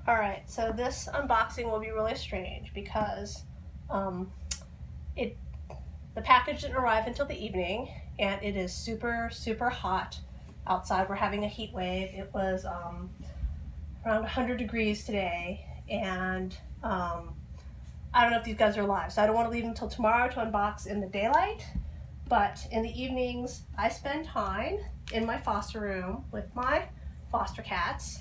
Alright, so this unboxing will be really strange because the package didn't arrive until the evening, and it is super, super hot outside. We're having a heat wave. It was around 100 degrees today, and I don't know if these guys are alive, so I don't want to leave them until tomorrow to unbox in the daylight. But in the evenings, I spend time in my foster room with my foster cats.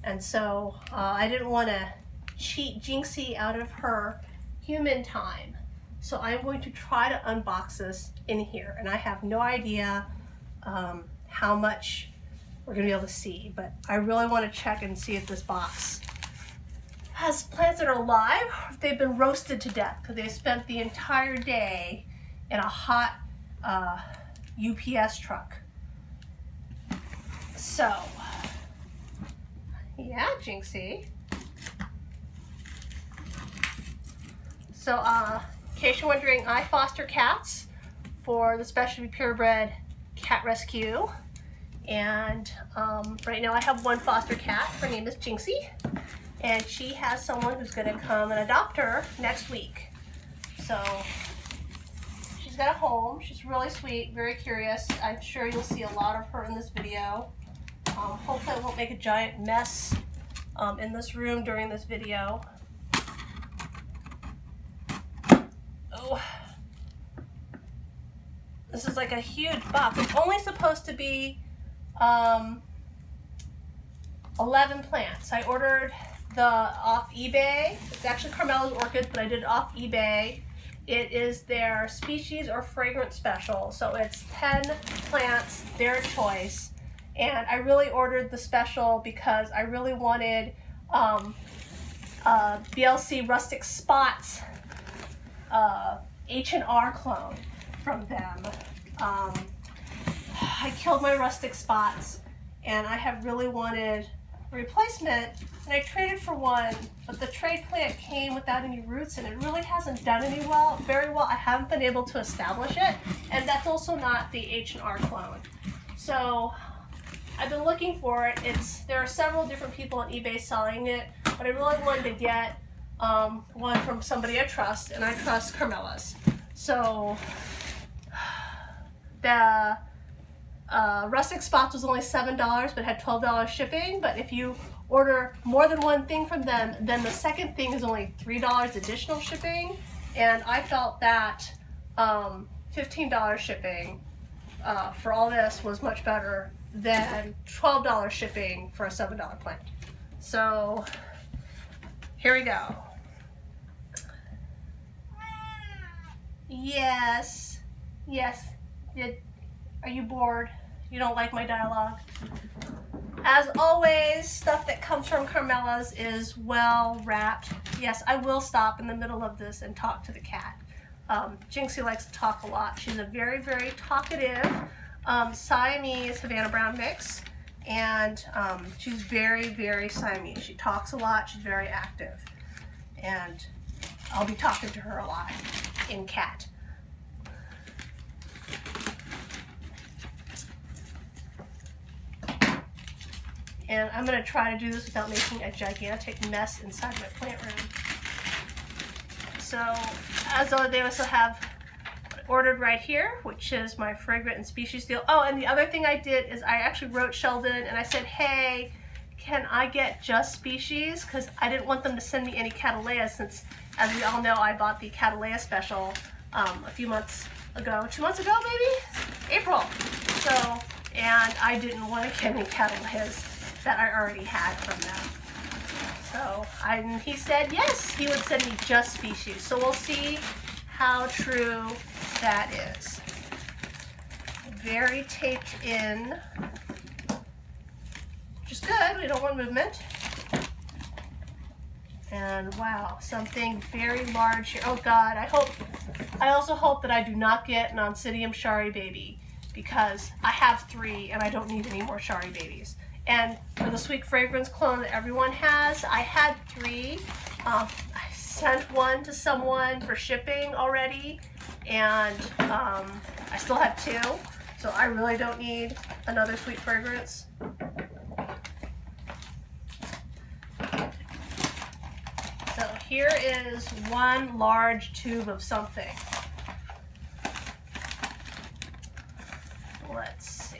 And so I didn't want to cheat Jinxie out of her human time. So I'm going to try to unbox this in here. And I have no idea how much we're going to be able to see. But I really want to check and see if this box has plants that are alive, or if they've been roasted to death because they spent the entire day in a hot UPS truck. So, yeah, Jinxie. So, in case you're wondering, I foster cats for the Specialty Purebred Cat Rescue. And right now I have one foster cat. Her name is Jinxie. And she has someone who's going to come and adopt her next week. So, she's got a home. She's really sweet, very curious. I'm sure you'll see a lot of her in this video. Hopefully I won't make a giant mess in this room during this video. Oh, this is like a huge box. It's only supposed to be 11 plants. I ordered off eBay. It's actually Carmela's Orchids, but I did it off eBay. It is their species or fragrant special. So it's 10 plants, their choice. And I really ordered the special because I really wanted BLC Rustic Spots H&R clone from them. I killed my Rustic Spots, and I have really wanted a replacement, and I traded for one, but the trade plant came without any roots, and it really hasn't done very well. I haven't been able to establish it, and that's also not the H&R clone. So I've been looking for it. There are several different people on eBay selling it, but I really wanted to get one from somebody I trust, and I trust Carmela's. So the Rustic Spots was only $7, but had $12 shipping. But if you order more than one thing from them, then the second thing is only $3 additional shipping. And I felt that $15 shipping for all this was much better than $12 shipping for a $7 plant. So here we go. Yes, yes. Are you bored? You don't like my dialogue? As always, stuff that comes from Carmela's is well wrapped. Yes, I will stop in the middle of this and talk to the cat. Jinxie likes to talk a lot. She's a very, very talkative Siamese Havana Brown mix, and she's very, very Siamese. She talks a lot. She's very active, and I'll be talking to her a lot in cat. And I'm going to try to do this without making a gigantic mess inside my plant room. So, as though they also have ordered right here, which is my Fragrant and Species deal. Oh, and the other thing I did is I actually wrote Sheldon and I said, hey, can I get just Species? Because I didn't want them to send me any Cataleya, since, as we all know, I bought the Cataleya special a few months ago. 2 months ago, maybe? April. So, and I didn't want to get any Cataleyas that I already had from them. So he said yes, he would send me just Species. So we'll see how true that is. Very taped in, which is good. We don't want movement. And wow, something very large here. Oh God, I also hope that I do not get an Oncidium Shari baby, because I have 3 and I don't need any more Shari babies. And for the Sweet Fragrance clone that everyone has, I had 3. I sent one to someone for shipping already, and I still have 2. So I really don't need another Sweet Fragrance. here is one large tube of something. Let's see.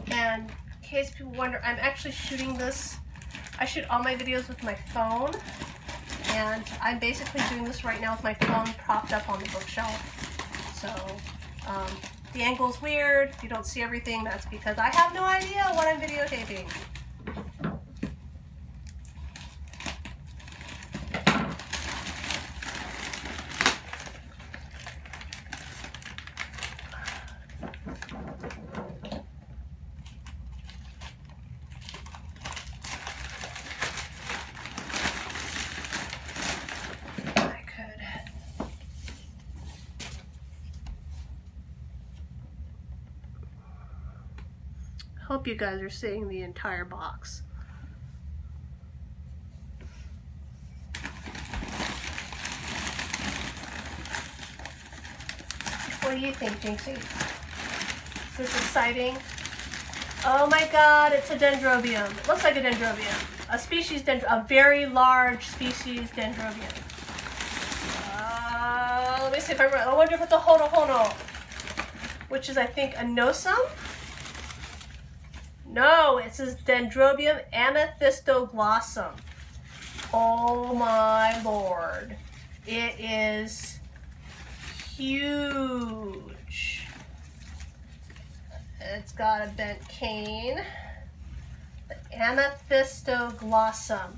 And in case people wonder, I'm actually shooting this. I shoot all my videos with my phone, and I'm basically doing this right now with my phone propped up on the bookshelf. So the angle's weird. If you don't see everything, that's because I have no idea what I'm videotaping. Hope you guys are seeing the entire box. What do you think, Jinxie? Is this exciting? Oh my god, it's a Dendrobium. It looks like a Dendrobium. A species, a very large species Dendrobium. Let me see if I'm right. I wonder if it's a Hono, which is, I think, a nosum. No, it says Dendrobium amethystoglossum. Oh my lord. It is huge. It's got a bent cane. The amethystoglossum.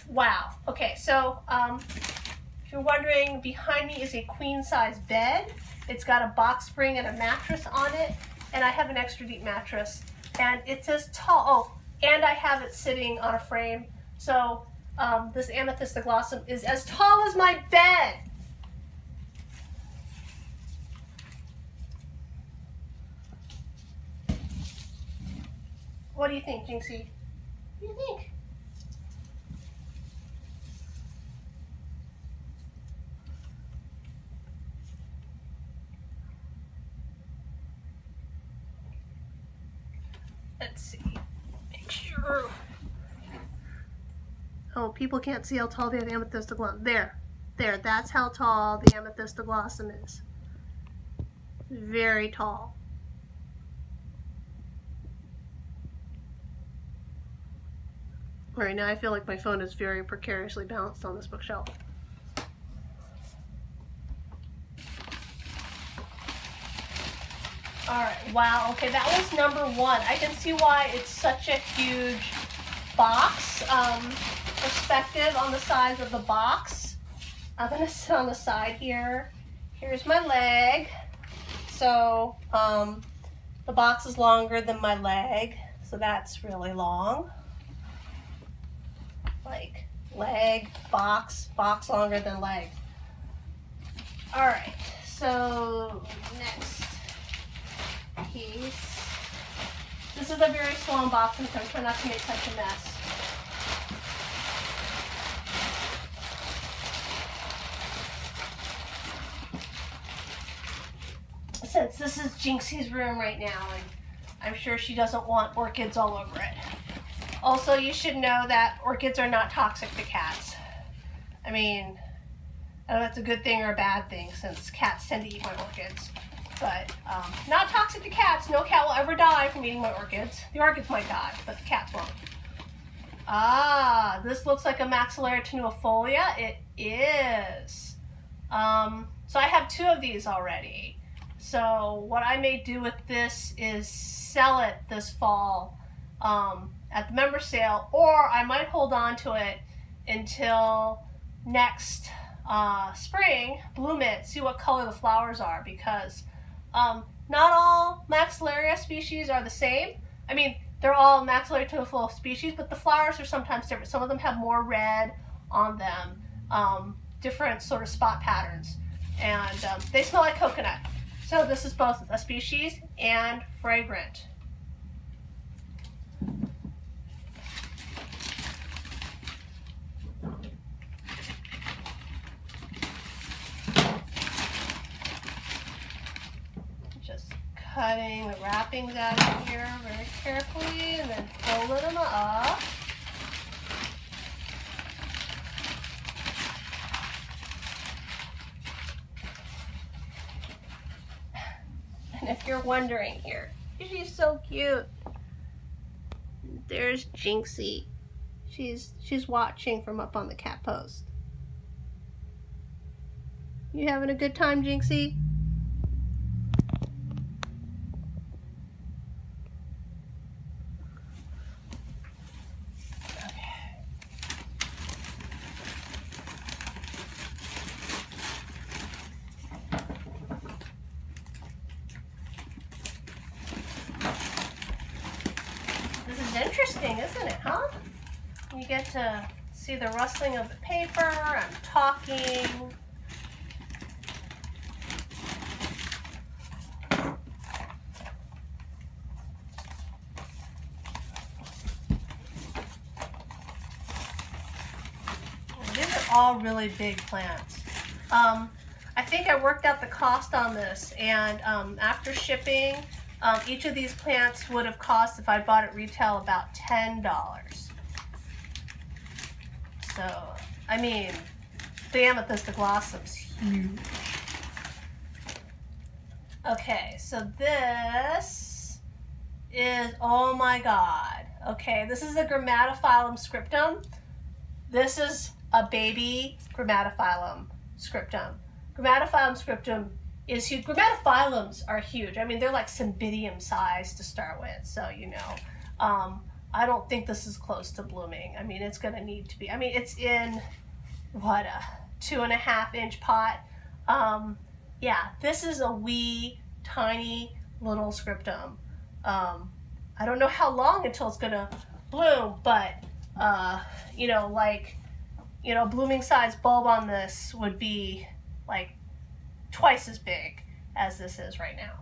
Wow. Okay, so if you're wondering, behind me is a queen-size bed. It's got a box spring and a mattress on it. And I have an extra deep mattress, and it's as tall, oh, and I have it sitting on a frame. So this amethystoglossum is as tall as my bed. What do you think, Jinxie? What do you think? Let's see, make sure. Oh, people can't see how tall the amethystoglossum. There, that's how tall the amethystoglossum is. Very tall. Right now I feel like my phone is very precariously balanced on this bookshelf. Alright, wow, okay, that was number one. I can see why it's such a huge box. Perspective on the size of the box. I'm going to sit on the side here. Here's my leg. So, the box is longer than my leg, so that's really long. Like, leg, box longer than leg. Alright, so next piece. This is a very small box, and so I'm trying not to make such a mess. Since this is Jinxie's room right now, and I'm sure she doesn't want orchids all over it. Also, you should know that orchids are not toxic to cats. I mean, I don't know if that's a good thing or a bad thing, since cats tend to eat my orchids. But not toxic to cats. No cat will ever die from eating my orchids. The orchids might die, but the cats won't. Ah, this looks like a maxillary tenuifolia. It is. So I have two of these already. So what I may do with this is sell it this fall at the member sale, or I might hold on to it until next spring, bloom it, see what color the flowers are, because not all Maxillaria species are the same. I mean, they're all maxillary tenuifolia species, but the flowers are sometimes different. Some of them have more red on them, different sort of spot patterns, and they smell like coconut. So this is both a species and fragrant. cutting the wrappings out of here very carefully and then folding them up. And if you're wondering here, she's so cute. There's Jinxie. She's watching from up on the cat post. You having a good time, Jinxie? Interesting, isn't it, huh? You get to see the rustling of the paper. I'm talking. These are all really big plants. I think I worked out the cost on this, and after shipping, each of these plants would have cost, if I bought at retail, about $10. So, I mean, the Amethyst glossum's huge. Okay, so this is, oh my God. Okay, this is a Grammatophyllum scriptum. This is a baby Grammatophyllum scriptum. Grammatophyllum scriptum is huge. Grammatophyllums are huge. I mean, they're like cymbidium size to start with, so you know. I don't think this is close to blooming. I mean, it's gonna need to be. I mean, it's in, what, a 2.5-inch pot. Yeah, this is a wee, tiny little scriptum. I don't know how long until it's gonna bloom, but, you know, like, you know, blooming size bulb on this would be like twice as big as this is right now.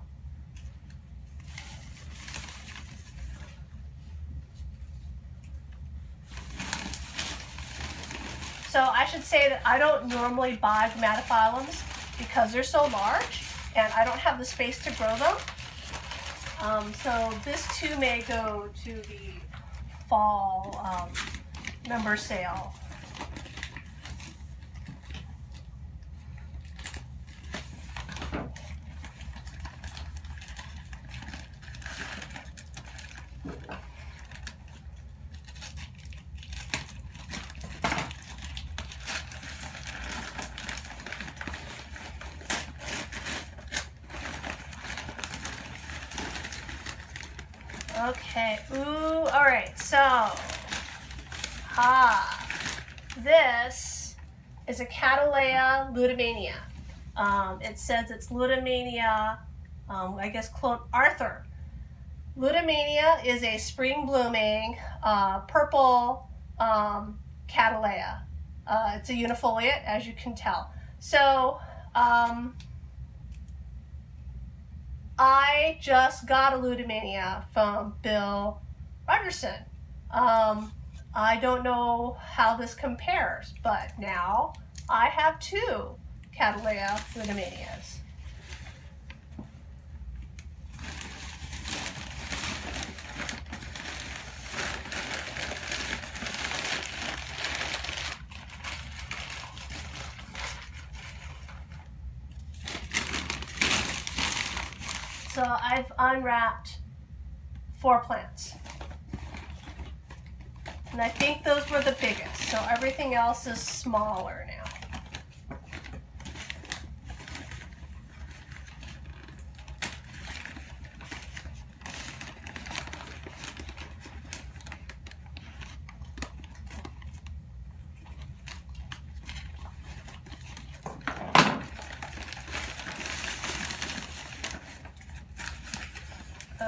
So I should say that I don't normally buy Grammatophyllums because they're so large and I don't have the space to grow them. So this too may go to the fall member sale. Okay, ooh, all right, so, this is a Cataleya Ludamania. It says it's Ludamania, I guess clone Arthur. Ludamania is a spring blooming purple Cataleya. It's a unifoliate, as you can tell. So, I just got a Ludamania from Bill Rogerson. I don't know how this compares, but now I have 2 Cataleya Ludamanias. So I've unwrapped 4 plants. And I think those were the biggest, so everything else is smaller now.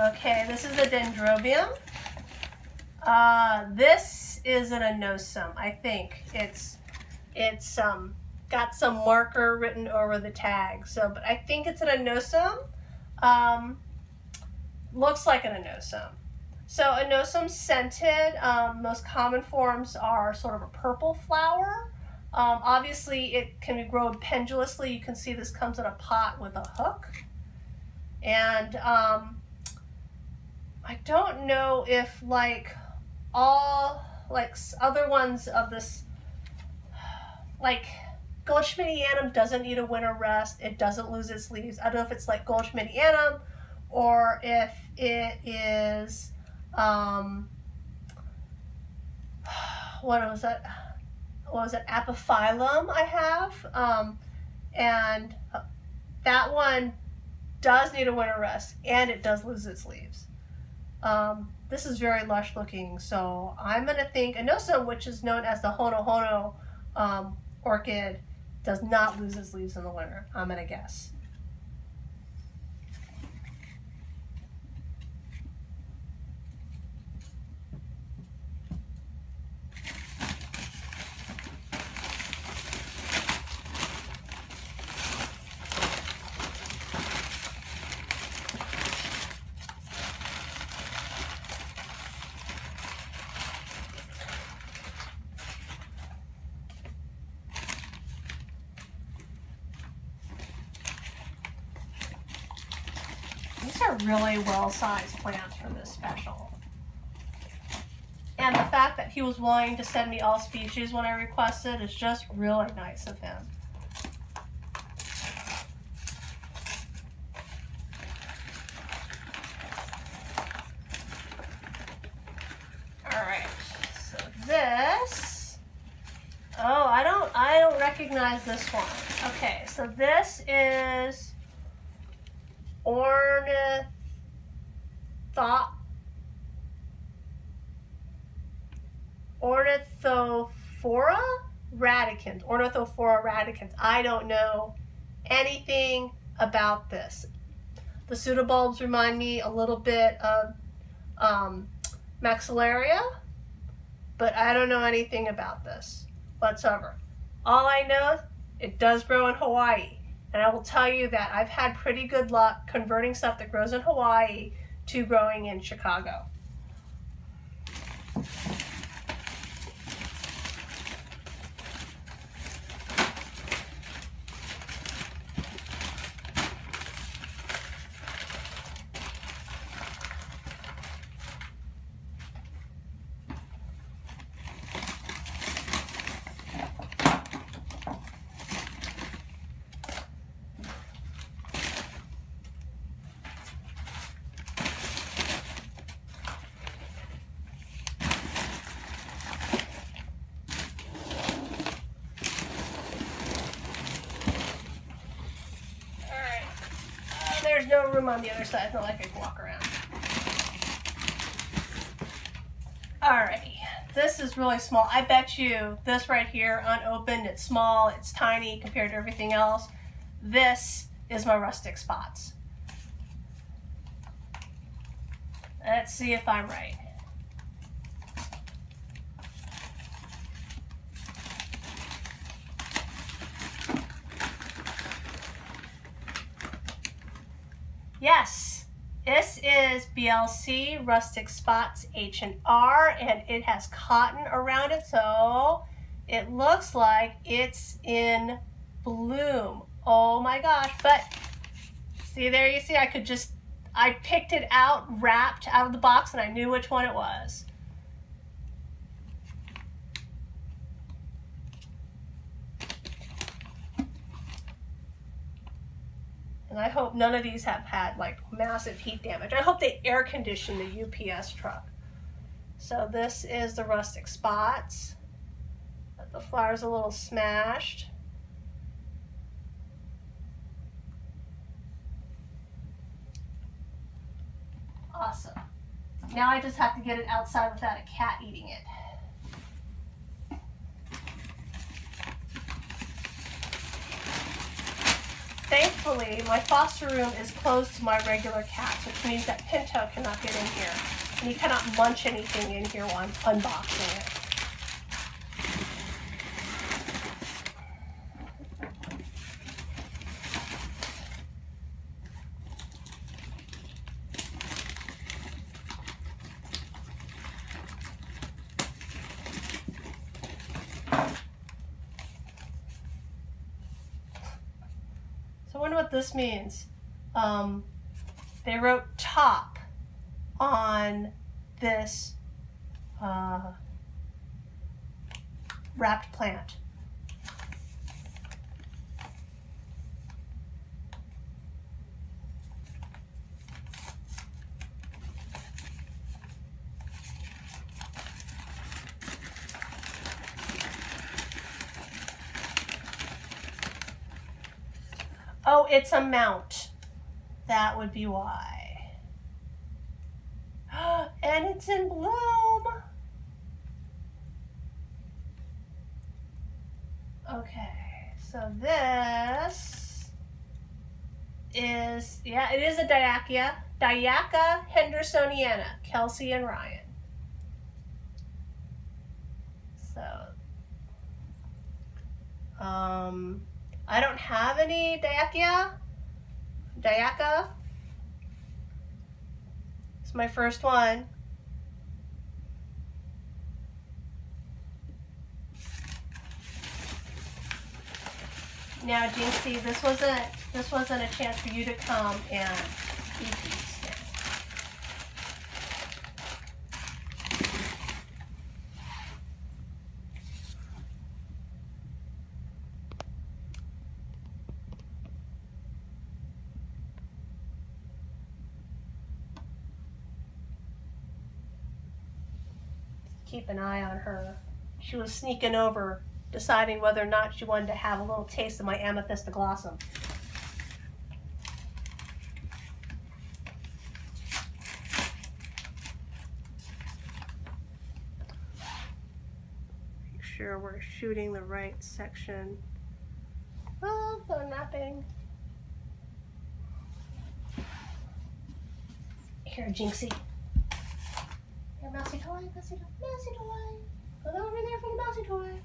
Okay, this is a Dendrobium. This is an anosum. I think it's got some marker written over the tag. So, but I think it's an anosum. Looks like an anosum. So anosum scented. Most common forms are sort of a purple flower. Obviously, it can be grown pendulously. You can see this comes in a pot with a hook. And I don't know if like all like other ones of this, like Goldschmidtianum doesn't need a winter rest. It doesn't lose its leaves. I don't know if it's like Goldschmidtianum or if it is, what was it? Apophyllum I have. And that one does need a winter rest and it does lose its leaves. This is very lush looking, so I'm gonna think Anosa, which is known as the Hono Hono orchid, does not lose its leaves in the winter, I'm gonna guess. These are really well-sized plants for this special. And the fact that he was willing to send me all species when I requested is just really nice of him. All right, so this, oh, I don't recognize this one. Okay, so this is Ornithophora radicans. I don't know anything about this. The pseudobulbs remind me a little bit of Maxillaria, but I don't know anything about this whatsoever. All I know, it does grow in Hawaii. And I will tell you that I've had pretty good luck converting stuff that grows in Hawaii to growing in Chicago. There's no room on the other side, it's not like I can walk around. Alrighty, this is really small. I bet you this right here, unopened, it's small, it's tiny compared to everything else. This is my rustic spots. Let's see if I'm right. Yes, this is BLC Rustic Spots H&R, and it has cotton around it, so it looks like it's in bloom. Oh my gosh, but see there, you see I picked it out, wrapped out of the box, and I knew which one it was. And I hope none of these have had like massive heat damage. I hope they air condition the UPS truck. So this is the rustic spots. The flower's a little smashed. Awesome. Now I just have to get it outside without a cat eating it. Thankfully, my foster room is closed to my regular cats, which means that Pinto cannot get in here. And he cannot munch anything in here while I'm unboxing it. I wonder what this means. they wrote top on this wrapped plant. Oh, it's a mount. That would be why. And it's in bloom. Okay, so this is, yeah, it is a Diaca. Diaca hendersoniana, Kelsey and Ryan. So, I don't have any Diaca. It's my first one. Now, Jinxie, this wasn't a chance for you to come and eat these. Keep an eye on her. She was sneaking over, deciding whether or not she wanted to have a little taste of my amethystoglossum. Make sure we're shooting the right section of the napping. Here, Jinxie. Here, mousy toy, mousy toy, mousy toy. Go over there for the mousy toy.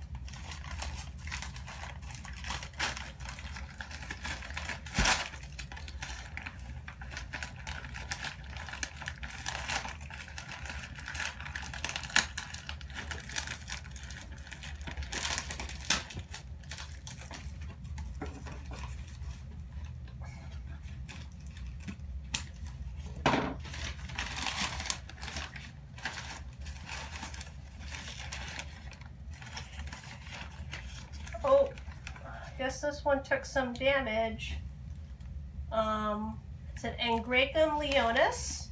Oh, I guess this one took some damage. It's an Angraecum leonis.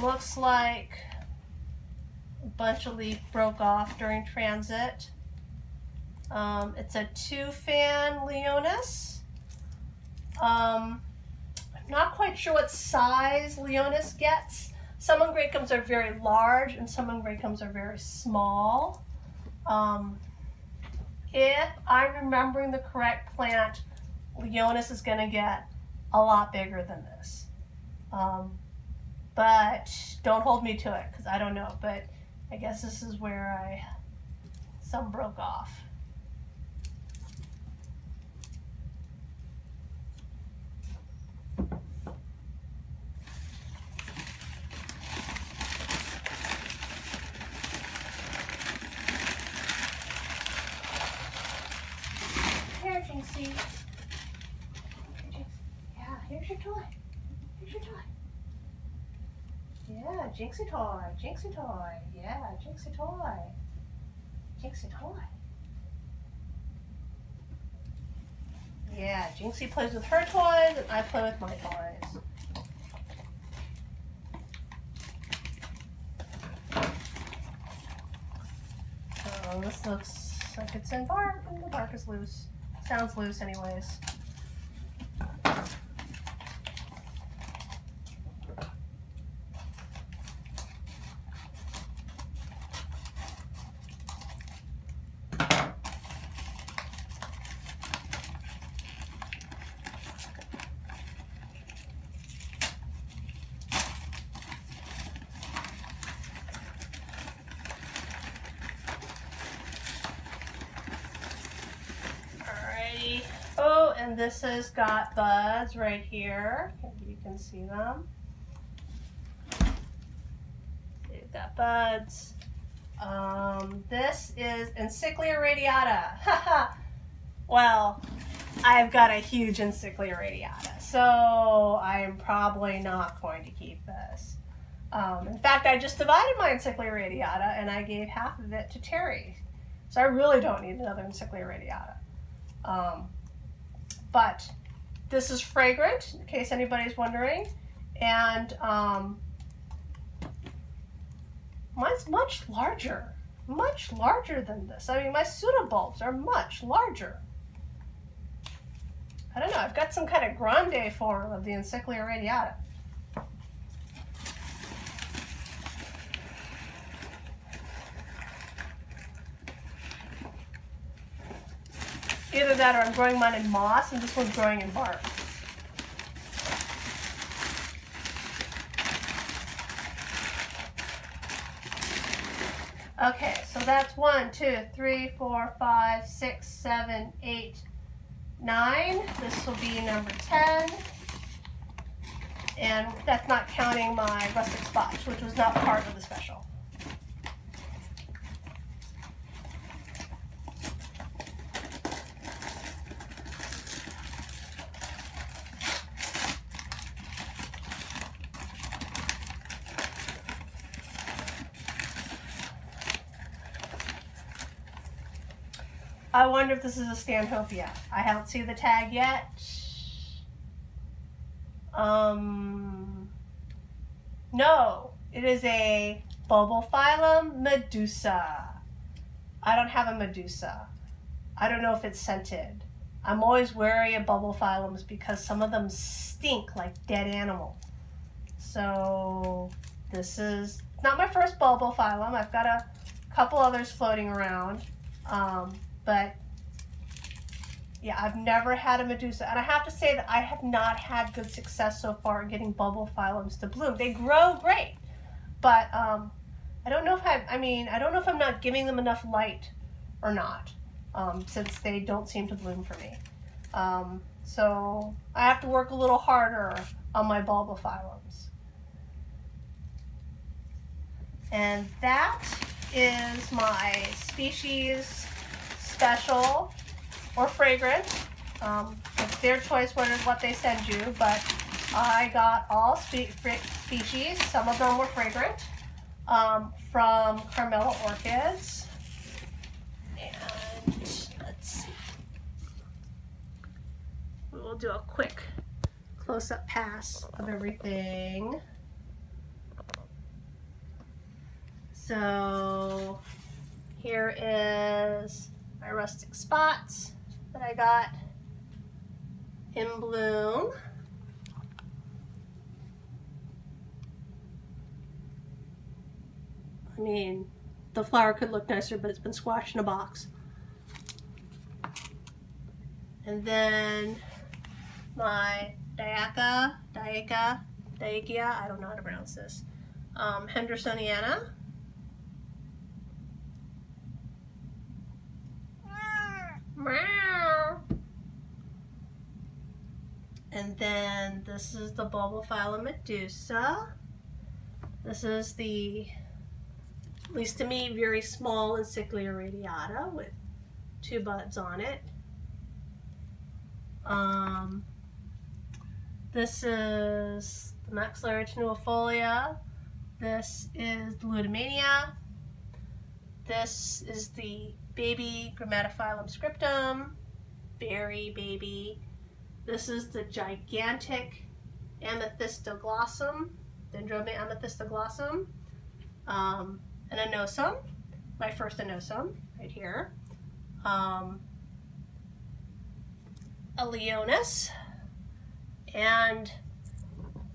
Looks like a bunch of leaf broke off during transit. It's a 2-fan leonis. I'm not quite sure what size leonis gets. Some Angraecums are very large and some Angraecums are very small. If I'm remembering the correct plant, leonis is going to get a lot bigger than this. But don't hold me to it because I don't know. But I guess this is where some broke off. Jinxie. Yeah, here's your toy. Here's your toy. Yeah, Jinxie toy. Jinxie toy. Yeah, Jinxie toy. Jinxie toy. Yeah, Jinxie plays with her toys and I play with my toys. So this looks like it's in bark and the bark is loose. Sounds loose anyways. Oh, and this has got buds right here. You can see them. They've got buds. This is Encyclia radiata. Well, I've got a huge Encyclia radiata, So I'm probably not going to keep this. In fact, I just divided my Encyclia radiata and I gave half of it to Terry. So I really don't need another Encyclia radiata. But this is Fragrant, in case anybody's wondering. And mine's much larger than this. I mean, my pseudobulbs are much larger. I don't know, I've got some kind of grande form of the Encyclia radiata. Either that or I'm growing mine in moss and this one's growing in bark. Okay, so that's 1, 2, 3, 4, 5, 6, 7, 8, 9. This will be number 10. And that's not counting my rustic spots, which was not part of the special. I wonder if this is a Stanhopea. I haven't seen the tag yet. No, it is a Phylum Medusa. I don't have a Medusa. I don't know if it's scented. I'm always wary of Phylums because some of them stink like dead animal. So this is not my first Phylum. I've got a couple others floating around. But yeah, I've never had a Medusa. And I have to say that I have not had good success so far in getting Phylums to bloom. They grow great, but I don't know if I don't know if I'm not giving them enough light or not, since they don't seem to bloom for me. So I have to work a little harder on my Phylums. And that is my species special or fragrant. It's their choice what they send you, but I got all species. Some of them were fragrant, from Carmela Orchids. And let's see. We will do a quick close-up pass of everything. So here is my rustic spots that I got in bloom. I mean, the flower could look nicer, but it's been squashed in a box. And then my Diakia, I don't know how to pronounce this, Hendersoniana. And then this is the Phylum Medusa. This is the, at least to me, very small Encyclia radiata with 2 buds on it. This is the Maxillary tenuifolia. This is the Luda Mania. This is the baby Grammatophyllum scriptum, very baby. This is the gigantic amethystoglossum, Dendrobium amethystoglossum, an anosum, my first anosum right here, a Leonis, and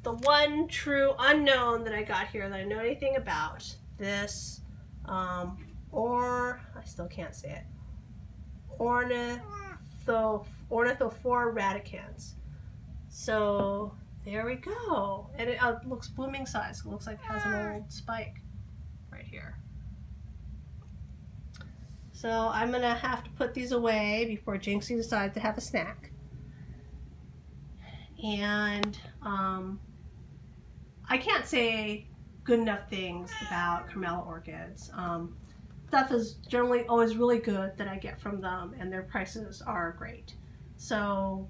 the one true unknown that I got here that I know anything about, this, I still can't say it, Ornithophora radicans. So there we go. And it looks blooming size. It looks like it has an old spike right here. So I'm gonna have to put these away before Jinxie decides to have a snack. And I can't say good enough things about Carmela orchids. Stuff is generally always really good that I get from them, and their prices are great. So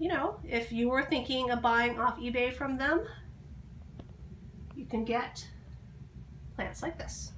you know, if you were thinking of buying off eBay from them, you can get plants like this.